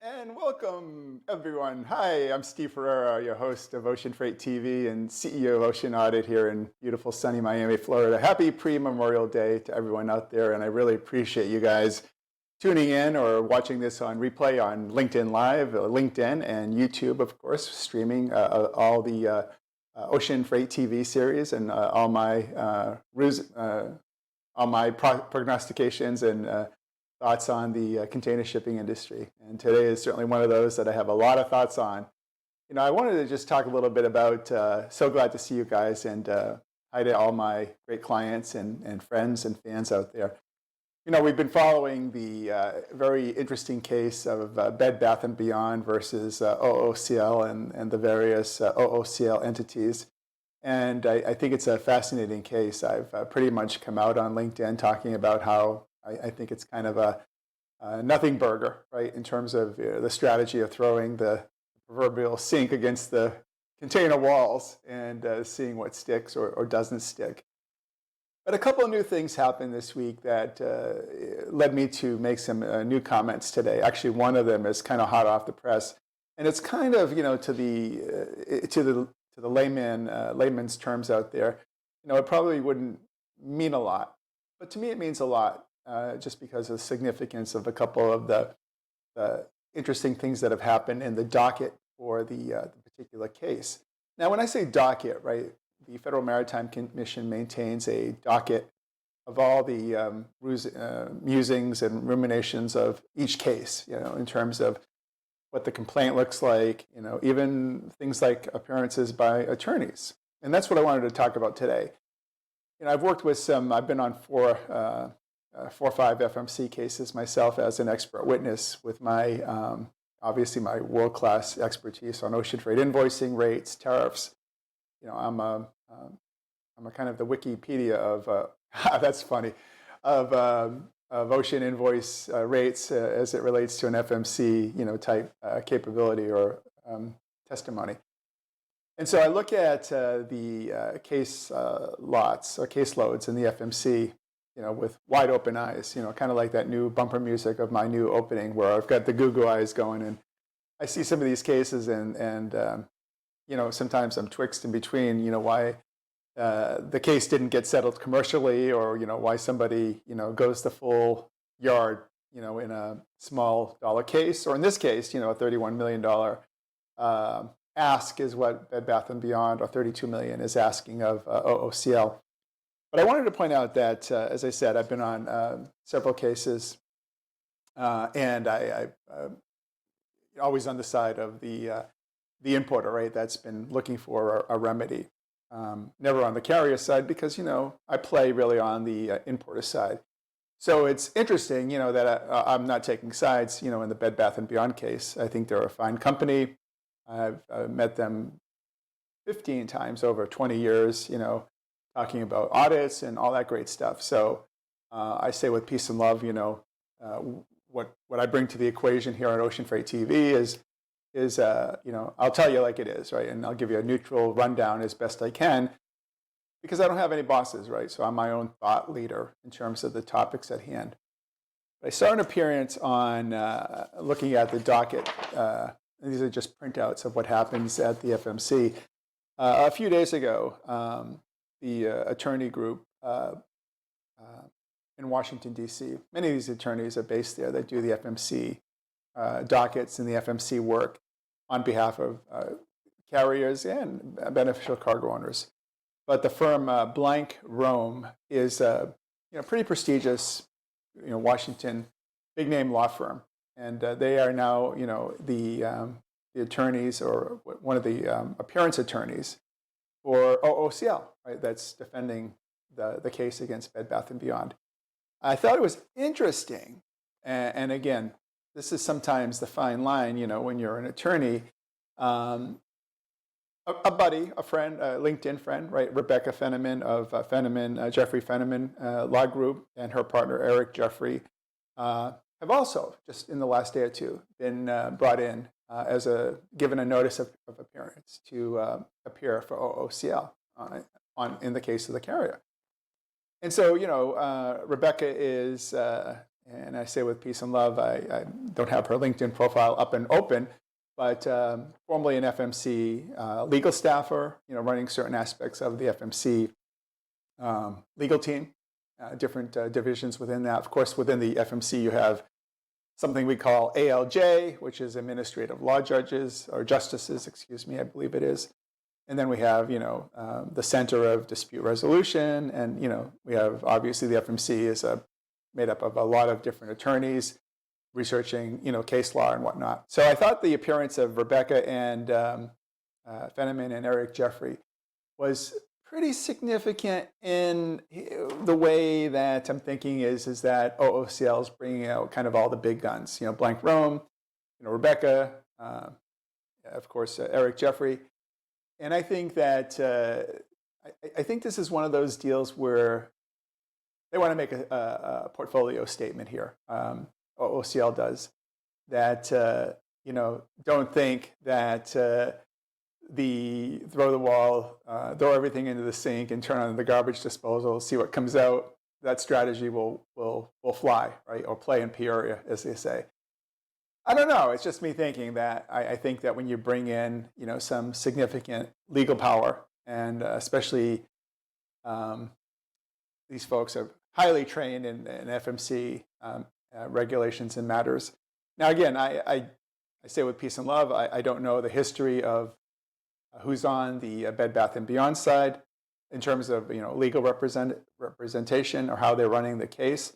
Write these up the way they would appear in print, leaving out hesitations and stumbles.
And welcome, everyone. Hi, I'm Steve Ferreira, your host of Ocean Freight TV and CEO of Ocean Audit here in beautiful sunny Miami, Florida. Happy pre-Memorial Day to everyone out there, and I really appreciate you guys tuning in or watching this on replay on LinkedIn Live, LinkedIn, and YouTube, of course, streaming all the Ocean Freight TV series and all my prognostications and thoughts on the container shipping industry. And today is certainly one of those that I have a lot of thoughts on. I wanted to just talk a little bit about, so glad to see you guys, and hi to all my great clients and friends and fans out there. We've been following the very interesting case of Bed Bath & Beyond versus OOCL and the various OOCL entities. And I think it's a fascinating case. I've pretty much come out on LinkedIn talking about how I think it's kind of a nothing burger, right, in terms of the strategy of throwing the proverbial sink against the container walls and seeing what sticks or doesn't stick. But a couple of new things happened this week that led me to make some new comments today. Actually, one of them is kind of hot off the press, and it's kind of to the layman's terms out there. It probably wouldn't mean a lot, but to me it means a lot, just because of the significance of a couple of the interesting things that have happened in the docket for the particular case. Now, when I say docket, right, the Federal Maritime Commission maintains a docket of all the musings and ruminations of each case, in terms of what the complaint looks like, even things like appearances by attorneys. And that's what I wanted to talk about today. I've worked with I've been on four or five FMC cases myself as an expert witness with my, obviously my world-class expertise on ocean freight invoicing, rates, tariffs. I'm a kind of the Wikipedia of, that's funny, of ocean invoice rates as it relates to an FMC, type capability or testimony. And so I look at the case lots or caseloads in the FMC, with wide open eyes, kind of like that new bumper music of my new opening where I've got the goo-goo eyes going, and I see some of these cases and sometimes I'm twixt in between, why the case didn't get settled commercially, or, why somebody, goes the full yard, in a small dollar case, or in this case, a $31 million ask is what Bed Bath & Beyond, or $32 million, is asking of OOCL. But I wanted to point out that, as I said, I've been on several cases, and I always on the side of the importer, right, that's been looking for a remedy. Never on the carrier side because, I play really on the importer side. So it's interesting, that I'm not taking sides, in the Bed Bath & Beyond case. I think they're a fine company. I've met them 15 times over 20 years, talking about audits and all that great stuff. So I say with peace and love, what I bring to the equation here on Ocean Freight TV is I'll tell you like it is, right? And I'll give you a neutral rundown as best I can, because I don't have any bosses, right? So I'm my own thought leader in terms of the topics at hand. I saw an appearance on looking at the docket. These are just printouts of what happens at the FMC. A few days ago, the attorney group in Washington, D.C., many of these attorneys are based there. They do the FMC dockets and the FMC work on behalf of carriers and beneficial cargo owners. But the firm Blank Rome is a pretty prestigious, Washington big name law firm, and they are now the attorneys, or one of the appearance attorneys for OOCL, right? That's defending the case against Bed Bath & Beyond. I thought it was interesting, and again, this is sometimes the fine line, when you're an attorney. A buddy, a friend, a LinkedIn friend, right? Rebecca Fenneman of Jeffrey Fenneman Law Group, and her partner Eric Jeffrey have also, just in the last day or two, been brought in given a notice of appearance to appear for OOCL in the case of the carrier. And so, Rebecca is and I say with peace and love, I don't have her LinkedIn profile up and open, but formerly an FMC legal staffer, running certain aspects of the FMC legal team, different divisions within that. Of course, within the FMC, you have something we call ALJ, which is administrative law judges or justices, excuse me, I believe it is. And then we have, the Center of Dispute Resolution, and we have obviously the FMC is made up of a lot of different attorneys researching, case law and whatnot. So I thought the appearance of Rebecca and Fenneman and Eric Jeffrey was pretty significant in the way that I'm thinking is that OOCL is bringing out kind of all the big guns, Blank Rome, Rebecca, of course, Eric Jeffrey. And I think that I think this is one of those deals where they want to make a portfolio statement here. OOCL does that. Don't think that throw everything into the sink and turn on the garbage disposal, see what comes out. That strategy will fly, right, or play in Peoria, as they say. I don't know. It's just me thinking that I think that when you bring in, some significant legal power, and especially these folks are highly trained in FMC regulations and matters. Now, again, I say with peace and love, I don't know the history of who's on the Bed Bath & Beyond side in terms of legal representation or how they're running the case.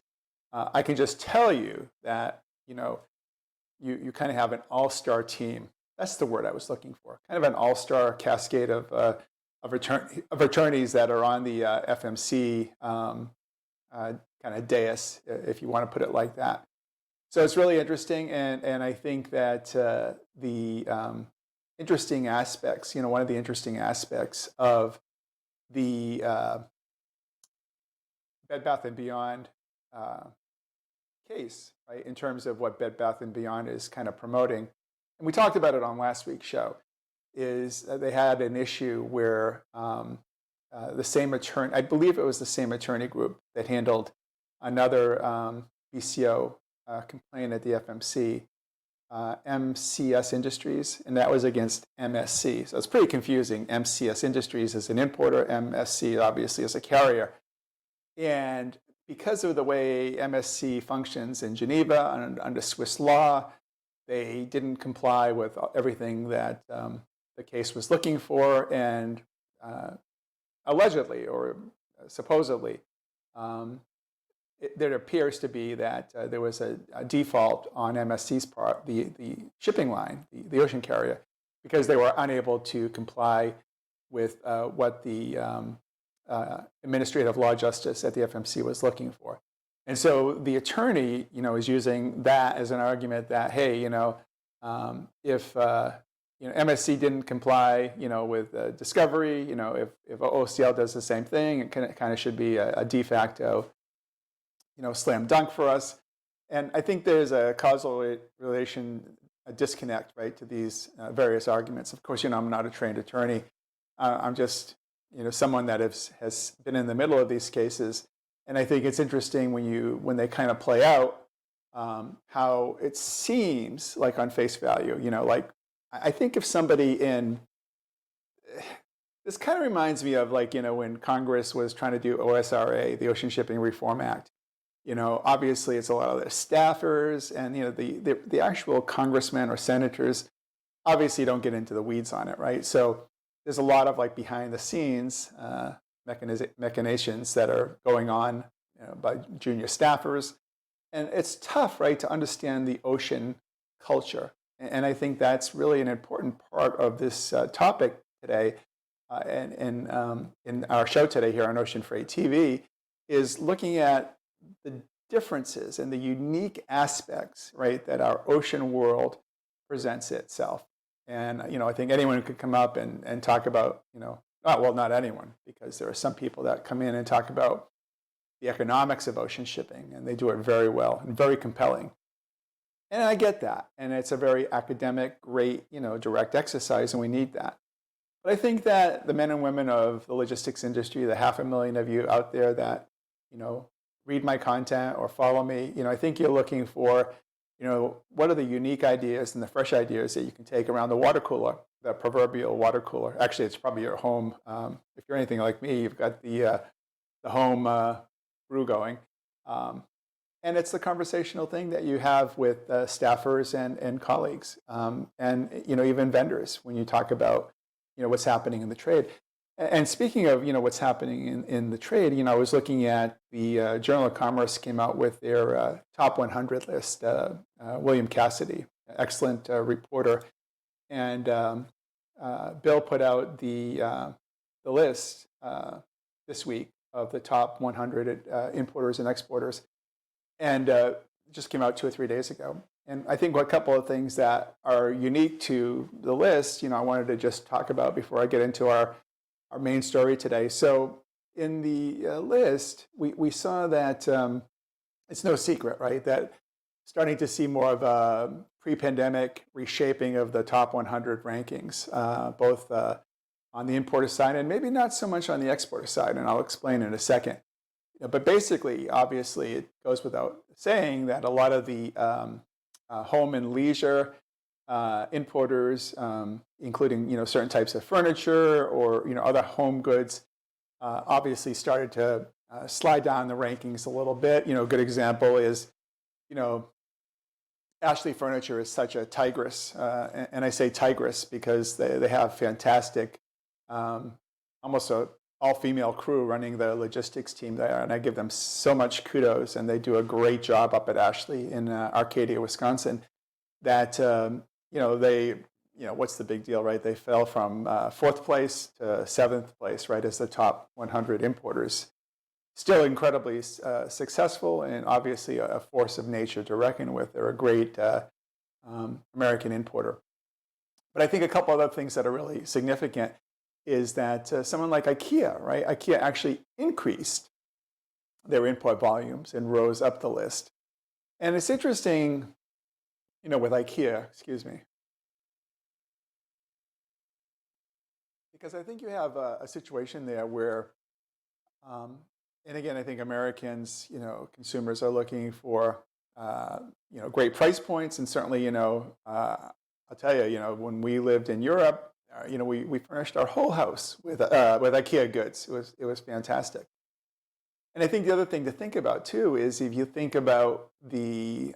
I can just tell you that you kind of have an all-star team. That's the word I was looking for. Kind of an all-star cascade of attorneys that are on the FMC kind of dais, if you want to put it like that. So it's really interesting, and I think that the interesting aspects, one of the interesting aspects of the Bed Bath & Beyond case, right, in terms of what Bed Bath & Beyond is kind of promoting, and we talked about it on last week's show, is they had an issue where the same attorney, I believe it was the same attorney group that handled another BCO complaint at the FMC, MCS Industries, and that was against MSC. So it's pretty confusing. MCS Industries is an importer, MSC obviously is a carrier. And because of the way MSC functions in Geneva under Swiss law, they didn't comply with everything that the case was looking for, and allegedly or supposedly, there appears to be that there was a default on MSC's part, the shipping line, the ocean carrier, because they were unable to comply with what the administrative law justice at the FMC was looking for. And so the attorney, is using that as an argument that, hey, if MSC didn't comply, with discovery, if OOCL does the same thing, it kind of should be a de facto, slam dunk for us. And I think there's a causal relation, a disconnect, right, to these various arguments. Of course, I'm not a trained attorney. I'm just, someone that has been in the middle of these cases. And I think it's interesting when they kind of play out, how it seems like on face value, like I think if somebody this kind of reminds me of when Congress was trying to do OSRA, the Ocean Shipping Reform Act. Obviously it's a lot of their staffers, and the actual congressmen or senators obviously don't get into the weeds on it, right? So there's a lot of behind the scenes machinations that are going on by junior staffers, and it's tough, right, to understand the ocean culture. And I think that's really an important part of this topic today, and in our show today here on Ocean Freight TV, is looking at the differences and the unique aspects, right, that our ocean world presents itself. And I think anyone could come up and talk about, not anyone, because there are some people that come in and talk about the economics of ocean shipping, and they do it very well and very compelling. And I get that, and it's a very academic, great, direct exercise, and we need that. But I think that the men and women of the logistics industry, the 500,000 of you out there that, read my content or follow me, I think you're looking for, what are the unique ideas and the fresh ideas that you can take around the water cooler, the proverbial water cooler. Actually, it's probably your home. If you're anything like me, you've got the home brew going. And it's the conversational thing that you have with staffers and colleagues, and even vendors when you talk about what's happening in the trade. And speaking of what's happening in the trade, I was looking at the Journal of Commerce came out with their top 100 list. William Cassidy, excellent reporter, and Bill put out the list this week of the top 100 importers and exporters, and just came out 2 or 3 days ago. And I think a couple of things that are unique to the list, I wanted to just talk about before I get into our main story today. So in the list, we saw that it's no secret, right, that starting to see more of a pre-pandemic reshaping of the top 100 rankings, both on the importer side and maybe not so much on the exporter side, and I'll explain in a second. But basically, obviously, it goes without saying that a lot of the home and leisure importers, including certain types of furniture or other home goods, obviously started to slide down the rankings a little bit. A good example is Ashley Furniture is such a tigress, and I say tigress because they have fantastic, almost a all-female crew running the logistics team there, and I give them so much kudos, and they do a great job up at Ashley in Arcadia, Wisconsin. That they, what's the big deal, right? They fell from 4th place to 7th place, right, as the top 100 importers. Still incredibly successful, and obviously a force of nature to reckon with. They're a great American importer. But I think a couple other things that are really significant is that someone like IKEA, right? IKEA actually increased their import volumes and rose up the list. And it's interesting, with IKEA, excuse me, because I think you have a situation there where, and again, I think Americans, consumers are looking for, great price points, and certainly, I'll tell you, when we lived in Europe, we furnished our whole house with IKEA goods. It was fantastic. And I think the other thing to think about too is if you think about the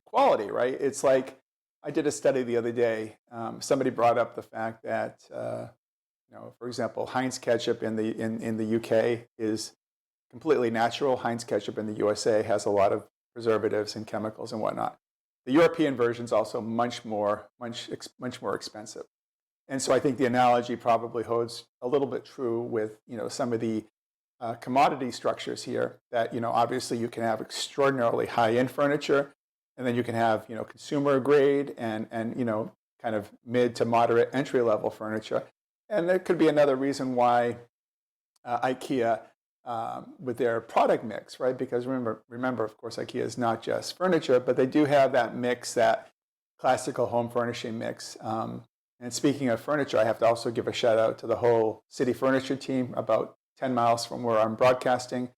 quality, right? It's like I did a study the other day. Somebody brought up the fact that for example, Heinz ketchup in the UK is completely natural. Heinz ketchup in the USA has a lot of preservatives and chemicals and whatnot. The European version is also much more expensive. And so I think the analogy probably holds a little bit true with some of the commodity structures here. That obviously you can have extraordinarily high-end furniture, and then you can have consumer grade and kind of mid to moderate entry level furniture. And there could be another reason why IKEA with their product mix, right? Because remember, of course, IKEA is not just furniture, but they do have that mix, that classical home furnishing mix. And speaking of furniture, I have to also give a shout out to the whole City Furniture team, about 10 miles from where I'm broadcasting,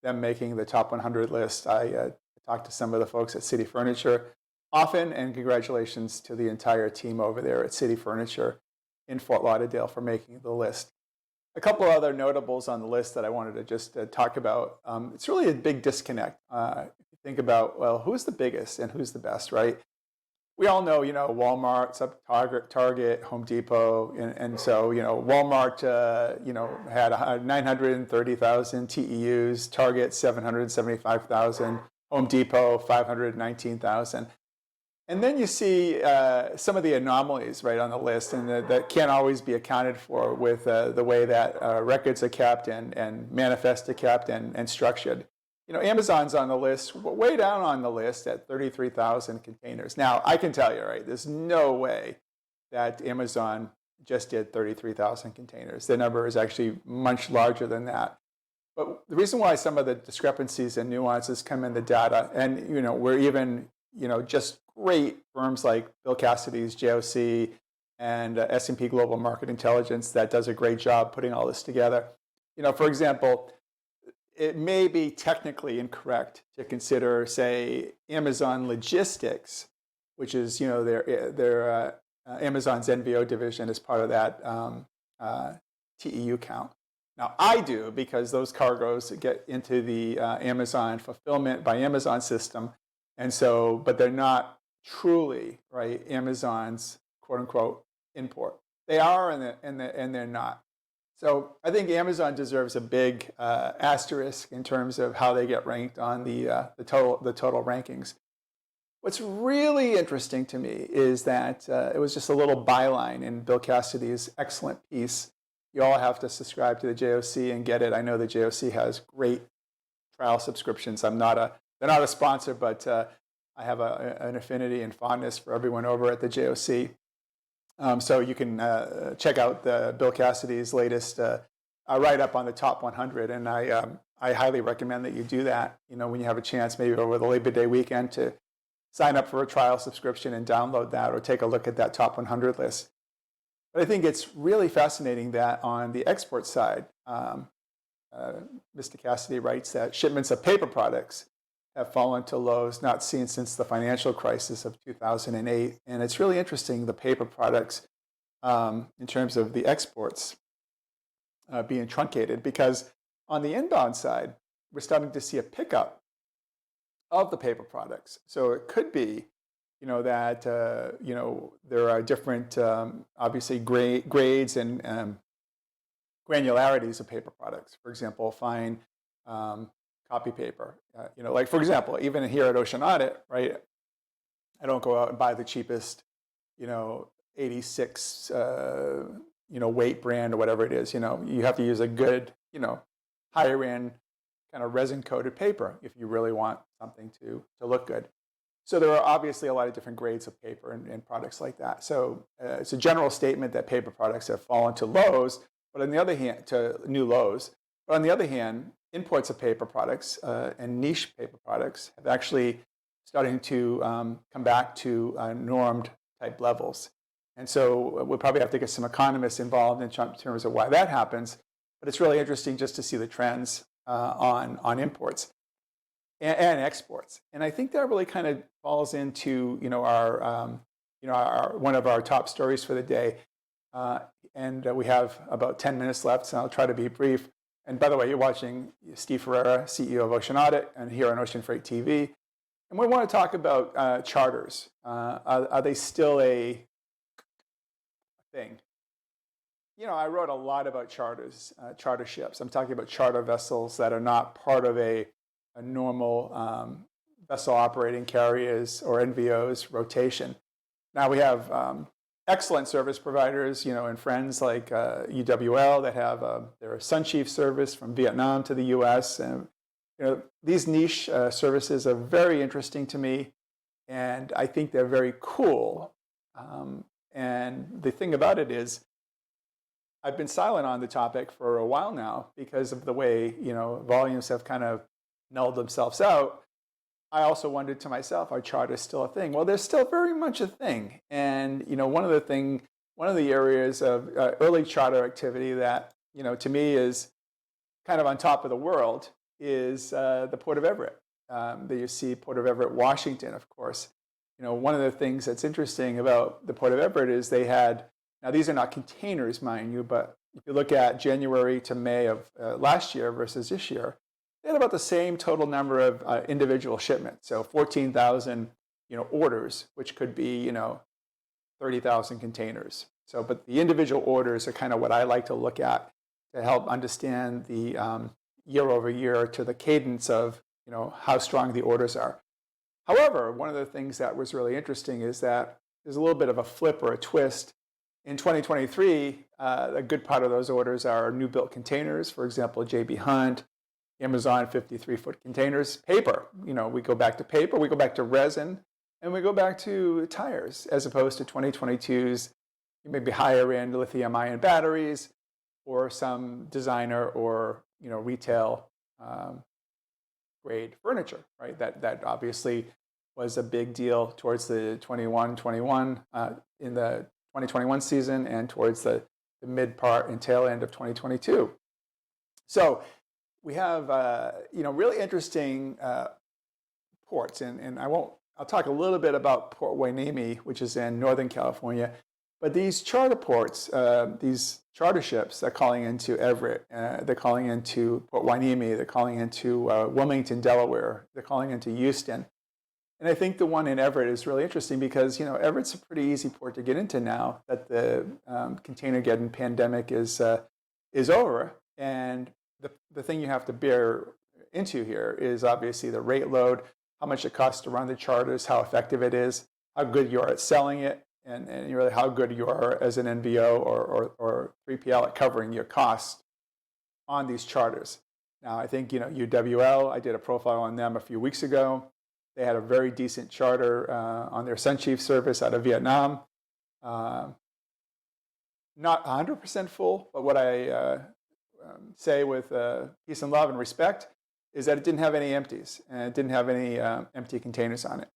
them making the top 100 list. I talked to some of the folks at City Furniture often, and congratulations to the entire team over there at City Furniture in Fort Lauderdale for making the list. A couple of other notables on the list that I wanted to just talk about. It's really a big disconnect. If you think about, well, who's the biggest and who's the best, right? We all know, Walmart, Target, Home Depot, and so, Walmart, had 930,000 TEUs, Target 775,000, Home Depot 519,000. And then you see some of the anomalies right on the list, and that can't always be accounted for with the way that records are kept and manifests are kept and structured. Amazon's on the list, way down on the list at 33,000 containers. Now, I can tell you, right, there's no way that Amazon just did 33,000 containers. The number is actually much larger than that. But the reason why some of the discrepancies and nuances come in the data, and, we're even, just great firms like Bill Cassidy's JOC and S&P Global Market Intelligence that does a great job putting all this together. For example, it may be technically incorrect to consider, say, Amazon Logistics, which is their Amazon's NVO division, as part of that TEU count. Now I do, because those cargoes get into the Amazon fulfillment by Amazon system, and so, but they're not truly, right, Amazon's quote unquote import. They are, and they're not. So I think Amazon deserves a big asterisk in terms of how they get ranked on the total rankings. What's really interesting to me is that it was just a little byline in Bill Cassidy's excellent piece. You all have to subscribe to the JOC and get it. I know the JOC has great trial subscriptions. They're not a sponsor, but I have an affinity and fondness for everyone over at the JOC. So you can check out Bill Cassidy's latest write-up on the top 100, and I highly recommend that you do that. When you have a chance, maybe over the Labor Day weekend, to sign up for a trial subscription and download that, or take a look at that top 100 list. But I think it's really fascinating that on the export side, Mr. Cassidy writes that shipments of paper products have fallen to lows not seen since the financial crisis of 2008. And it's really interesting, the paper products, in terms of the exports being truncated, because on the inbound side, we're starting to see a pickup of the paper products. So it could be, that, there are different, obviously, grades and granularities of paper products. For example, fine copy paper. Like, for example, even here at Ocean Audit, right, I don't go out and buy the cheapest, 86, weight brand or whatever it is. You have to use a good, higher end kind of resin coated paper if you really want something to look good. So there are obviously a lot of different grades of paper and products like that. So it's a general statement that paper products have fallen to lows, but on the other hand, to new lows. But on the other hand, imports of paper products and niche paper products have actually starting to come back to normed type levels. And so we'll probably have to get some economists involved in terms of why that happens. But it's really interesting just to see the trends on imports and exports. And I think that really kind of falls into our one of our top stories for the day. And we have about 10 minutes left, so I'll try to be brief. And by the way, you're watching Steve Ferreira, CEO of Ocean Audit, and here on Ocean Freight TV. And we want to talk about charters. Are they still a thing? I wrote a lot about charters, charter ships. I'm talking about charter vessels that are not part of a normal vessel operating carriers or NVOs rotation. Now we have excellent service providers, and friends like UWL that have their Sunchief service from Vietnam to the U.S. And these niche services are very interesting to me, and I think they're very cool. And the thing about it is, I've been silent on the topic for a while now because of the way volumes have kind of nulled themselves out. I also wondered to myself, are charters still a thing? Well, they're still very much a thing. And one of the areas of early charter activity that to me is kind of on top of the world is the Port of Everett. That you see Port of Everett, Washington, of course. One of the things that's interesting about the Port of Everett is they had, now these are not containers, mind you, but if you look at January to May of last year versus this year, they had about the same total number of individual shipments. So 14,000, orders, which could be, 30,000 containers. So, but the individual orders are kind of what I like to look at to help understand the year over year to the cadence of, how strong the orders are. However, one of the things that was really interesting is that there's a little bit of a flip or a twist. In 2023, a good part of those orders are new built containers, for example, J.B. Hunt, Amazon 53-foot containers, paper. We go back to paper, we go back to resin, and we go back to tires, as opposed to 2022's maybe higher end lithium-ion batteries, or some designer or retail grade furniture, right? That obviously was a big deal towards the 21 in the 2021 season and towards the mid part and tail end of 2022. So we have really interesting ports, and I'll talk a little bit about Port Hueneme, which is in Northern California. But these charter ports, these charter ships, they're calling into Everett, they're calling into Port Hueneme, they're calling into Wilmington, Delaware, they're calling into Houston. And I think the one in Everett is really interesting because, Everett's a pretty easy port to get into now that the container-getting pandemic is over. And the thing you have to bear into here is obviously the rate load, how much it costs to run the charters, how effective it is, how good you are at selling it, and really how good you are as an NVO or 3PL at covering your costs on these charters. Now, I think, UWL, I did a profile on them a few weeks ago. They had a very decent charter on their Sunchief service out of Vietnam. Not 100% full, but what I say with peace and love and respect is that it didn't have any empties and it didn't have any empty containers on it.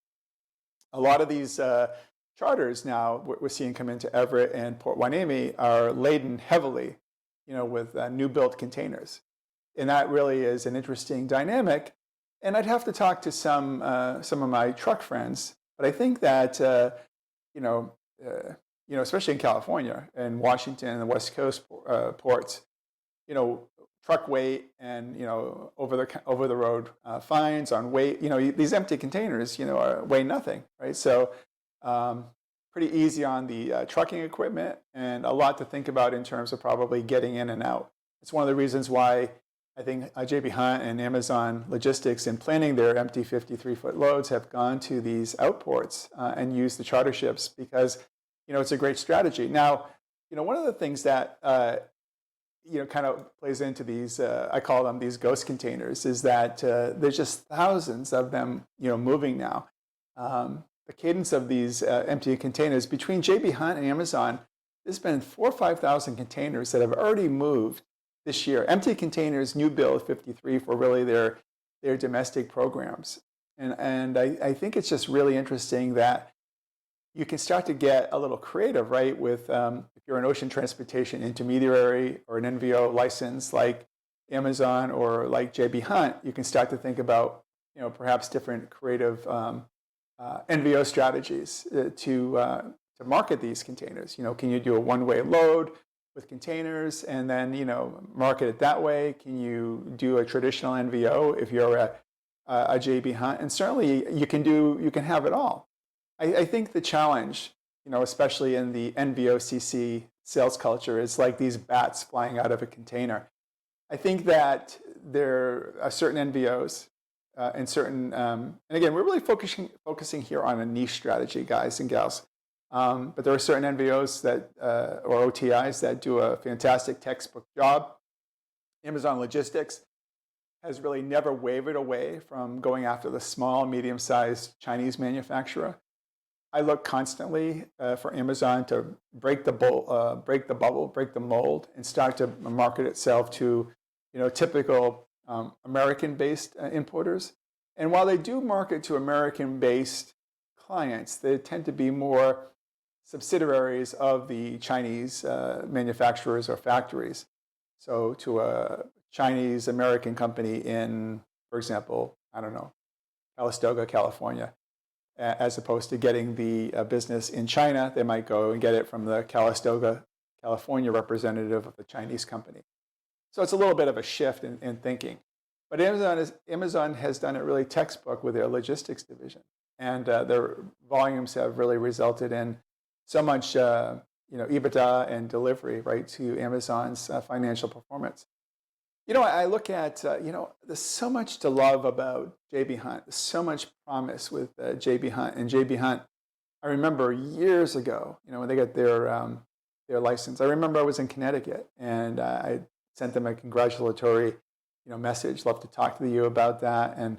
A lot of these charters now we're seeing come into Everett and Port Hueneme are laden heavily, with new built containers. And that really is an interesting dynamic. And I'd have to talk to some of my truck friends, but I think that especially in California and Washington and the West Coast ports, truck weight and over the road fines on weight. These empty containers weigh nothing, right? So pretty easy on the trucking equipment, and a lot to think about in terms of probably getting in and out. It's one of the reasons why I think J.B. Hunt and Amazon Logistics, in planning their empty 53-foot loads, have gone to these outports and used the charter ships because it's a great strategy. Now, one of the things that kind of plays into these, I call them these ghost containers, is that there's just thousands of them, moving now. The cadence of these empty containers between J.B. Hunt and Amazon, there's been 4,000 or 5,000 containers that have already moved this year. Empty containers, new build 53 for really their domestic programs. And I think it's just really interesting that you can start to get a little creative, right? With if you're an ocean transportation intermediary or an NVO license like Amazon or like J.B. Hunt, you can start to think about perhaps different creative NVO strategies to market these containers. Can you do a one-way load with containers and then market it that way? Can you do a traditional NVO if you're a J.B. Hunt? And certainly you can have it all. I think the challenge, especially in the NVOCC sales culture, is like these bats flying out of a container. I think that there are certain NVOs and certain, and again, we're really focusing here on a niche strategy, guys and gals. But there are certain NVOs that, or OTIs that do a fantastic textbook job. Amazon Logistics has really never wavered away from going after the small, medium-sized Chinese manufacturer. I look constantly for Amazon to break the bubble, break the mold, and start to market itself to, typical American-based importers. And while they do market to American-based clients, they tend to be more subsidiaries of the Chinese manufacturers or factories. So to a Chinese American company in, for example, Calistoga, California, as opposed to getting the business in China, they might go and get it from the Calistoga, California representative of the Chinese company. So it's a little bit of a shift in thinking. But Amazon has done it really textbook with their logistics division. And their volumes have really resulted in so much EBITDA and delivery, right, to Amazon's financial performance. I look at, there's so much to love about J.B. Hunt. There's so much promise with J.B. Hunt. And J.B. Hunt, I remember years ago, when they got their license, I remember I was in Connecticut and I sent them a congratulatory, message. Love to talk to you about that. And,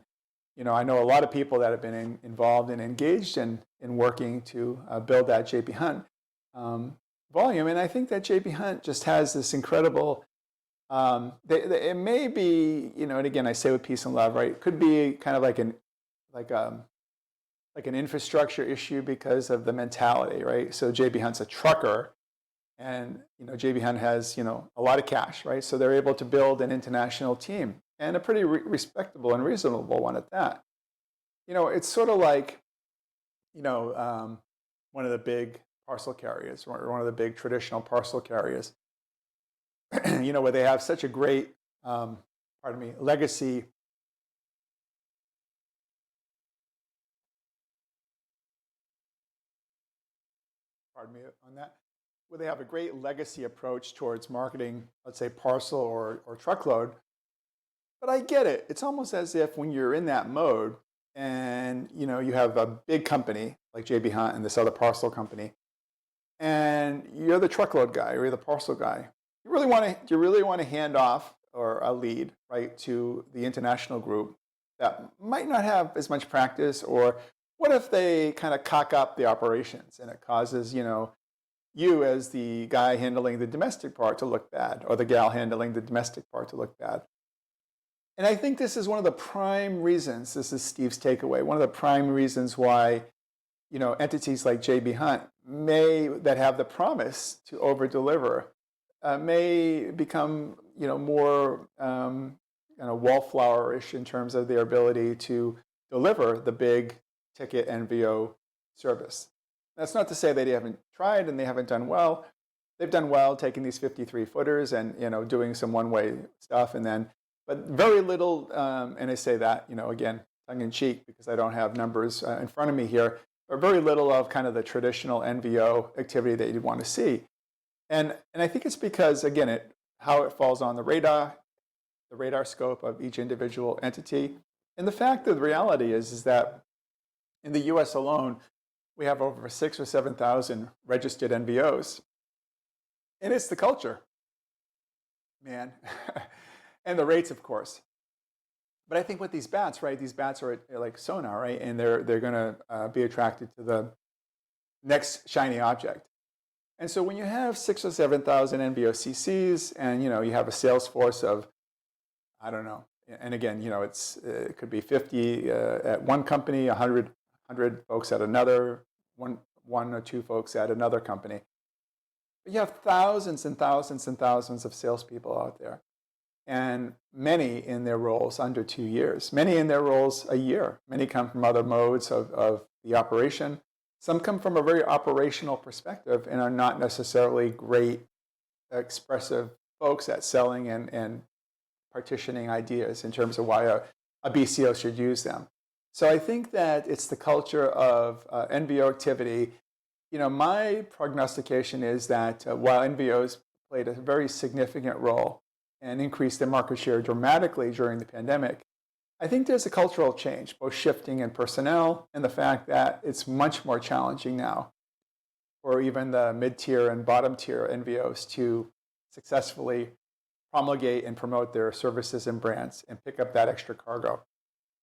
I know a lot of people that have been involved and engaged in working to build that J.B. Hunt volume. And I think that J.B. Hunt just has this incredible, it may be, and again, I say with peace and love, right? It could be kind of like an infrastructure issue because of the mentality, right? So J.B. Hunt's a trucker, and J.B. Hunt has a lot of cash, right? So they're able to build an international team, and a pretty respectable and reasonable one at that. It's sort of like, one of the big parcel carriers, or one of the big traditional parcel carriers, where they have such a great, legacy. Pardon me on that. Where they have a great legacy approach towards marketing, let's say parcel or truckload. But I get it. It's almost as if when you're in that mode and you have a big company like JB Hunt and this other parcel company, and you're the truckload guy or you're the parcel guy, you really want to hand off or a lead, right, to the international group that might not have as much practice. Or what if they kind of cock up the operations and it causes you as the guy handling the domestic part to look bad, or the gal handling the domestic part to look bad. And I think this is one of the prime reasons, this is Steve's takeaway, one of the prime reasons why entities like JB Hunt that have the promise to over-deliver may become more wallflower-ish in terms of their ability to deliver the big ticket NVO service. That's not to say they haven't tried and they haven't done well. They've done well taking these 53 footers and doing some one-way stuff, but very little. And I say that again tongue in cheek because I don't have numbers in front of me here, but very little of kind of the traditional NVO activity that you'd want to see. And I think it's because again how it falls on the radar scope of each individual entity, and the fact of the reality is that in the U.S. alone, we have over 6,000 or 7,000 registered NVOs. And it's the culture, man. And the rates, of course. But I think with these bats, right, these bats are like sonar, right? And they're going to be attracted to the next shiny object. And so when you have 6,000 or 7,000 NVOCCs and, you have a sales force of, I don't know, and again, it could be 50 at one company, 100 folks at another, one or two folks at another company. But you have thousands and thousands and thousands of salespeople out there, and many in their roles under 2 years, many in their roles a year. Many come from other modes of the operation. Some come from a very operational perspective and are not necessarily great, expressive folks at selling and partitioning ideas in terms of why a BCO should use them. So I think that it's the culture of NVO activity. My prognostication is that while NVOs played a very significant role and increased their market share dramatically during the pandemic, I think there's a cultural change, both shifting in personnel and the fact that it's much more challenging now for even the mid-tier and bottom-tier NVOs to successfully promulgate and promote their services and brands and pick up that extra cargo.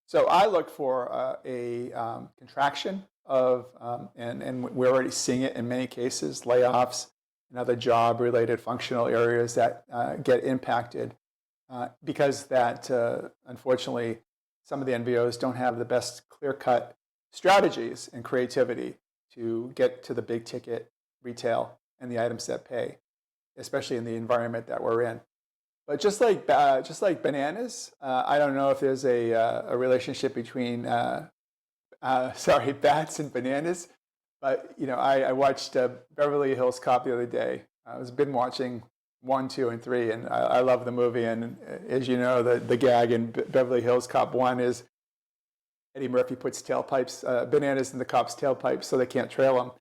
So I look for a contraction of, and we're already seeing it in many cases, layoffs and other job-related functional areas that get impacted because that, unfortunately, some of the NVOs don't have the best clear-cut strategies and creativity to get to the big ticket retail and the items that pay, especially in the environment that we're in. But just like bananas, I don't know if there's a relationship between bats and bananas. But I watched Beverly Hills Cop the other day. I was binge watching 1, 2, and 3, and I love the movie. And as you know, the gag in Beverly Hills Cop 1 is Eddie Murphy puts bananas in the cops' tailpipes so they can't trail him.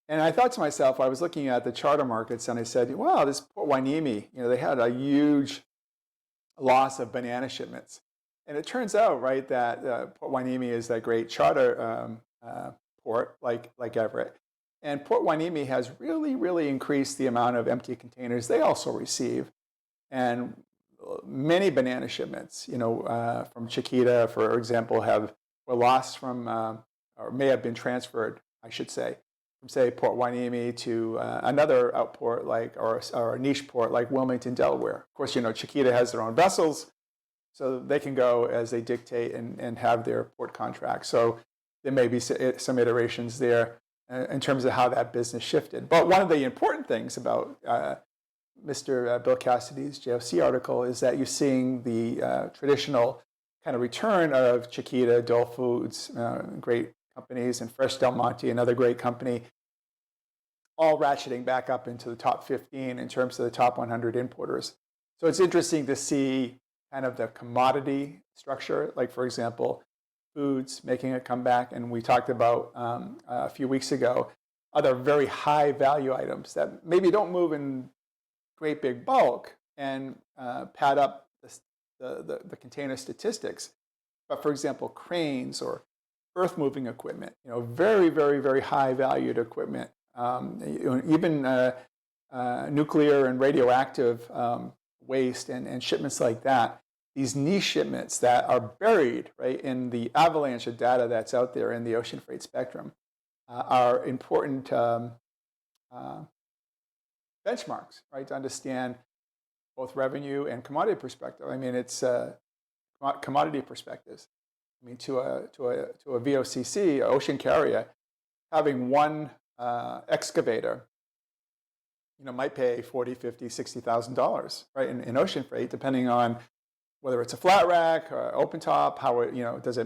And I thought to myself, I was looking at the charter markets, and I said, wow, this Port Hueneme, they had a huge loss of banana shipments. And it turns out, right, that Port Hueneme is that great charter port like Everett. And Port Hueneme has really, really increased the amount of empty containers they also receive. And many banana shipments, from Chiquita, for example, were lost from, or may have been transferred, I should say, from, say, Port Hueneme to another outport or a niche port like Wilmington, Delaware. Of course, Chiquita has their own vessels, so they can go as they dictate and have their port contracts. So there may be some iterations there in terms of how that business shifted. But one of the important things about Mr. Bill Cassidy's JOC article is that you're seeing the traditional kind of return of Chiquita, Dole Foods, great companies, and Fresh Del Monte, another great company, all ratcheting back up into the top 15 in terms of the top 100 importers. So it's interesting to see kind of the commodity structure, like for example, foods making a comeback. And we talked about a few weeks ago, other very high value items that maybe don't move in great big bulk and pad up the container statistics. But for example, cranes or earth moving equipment, very, very, very high valued equipment. Even nuclear and radioactive waste and shipments like that, these niche shipments that are buried right in the avalanche of data that's out there in the ocean freight spectrum are important benchmarks, right, to understand both revenue and commodity perspective. I mean, it's commodity perspectives. I mean, to a VOCC, ocean carrier, having one excavator, might pay $40,000, $50,000, $60,000, right, in ocean freight, depending on whether it's a flat rack or open top. How it, does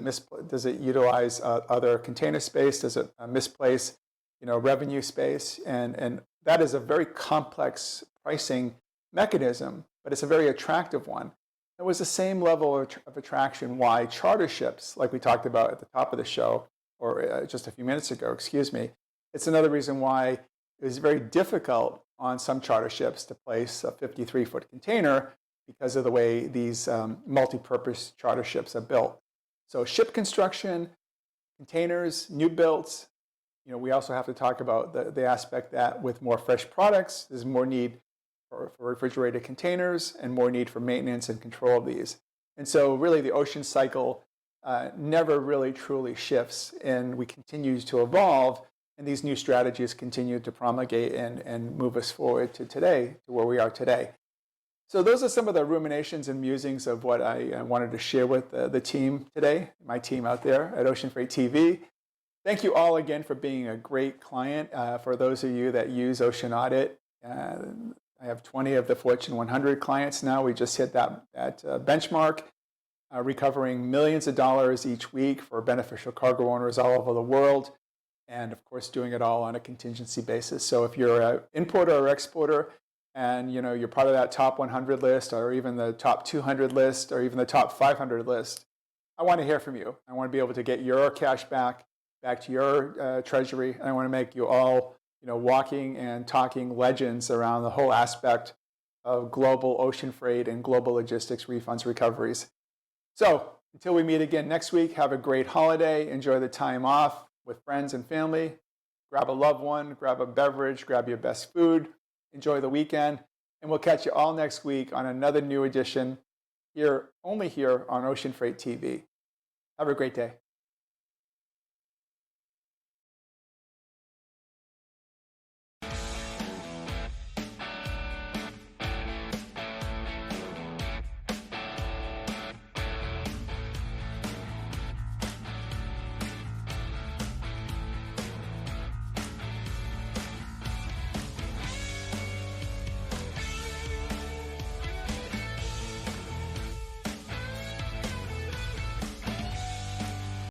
it utilize other container space? Does it misplace, revenue space? And that is a very complex pricing mechanism, but it's a very attractive one. It was the same level of attraction why charter ships, like we talked about at the top of the show, or just a few minutes ago, excuse me, it's another reason why it was very difficult on some charter ships to place a 53-foot container because of the way these multi-purpose charter ships are built. So ship construction, containers, new builds, we also have to talk about the aspect that with more fresh products, there's more need for refrigerated containers and more need for maintenance and control of these. And so really the ocean cycle never really truly shifts, and we continue to evolve, and these new strategies continue to promulgate and move us forward to today, to where we are today. So those are some of the ruminations and musings of what I wanted to share with the team today, my team out there at Ocean Freight TV. Thank you all again for being a great client. For those of you that use Ocean Audit, I have 20 of the Fortune 100 clients now. We just hit that benchmark, recovering millions of dollars each week for beneficial cargo owners all over the world, and of course doing it all on a contingency basis. So if you're an importer or exporter and you're part of that top 100 list, or even the top 200 list, or even the top 500 list, I want to hear from you. I want to be able to get your cash back to your treasury. And I want to make you all walking and talking legends around the whole aspect of global ocean freight and global logistics refunds recoveries. So until we meet again next week, have a great holiday. Enjoy the time off with friends and family. Grab a loved one, grab a beverage, grab your best food. Enjoy the weekend. And we'll catch you all next week on another new edition only here on Ocean Freight TV. Have a great day.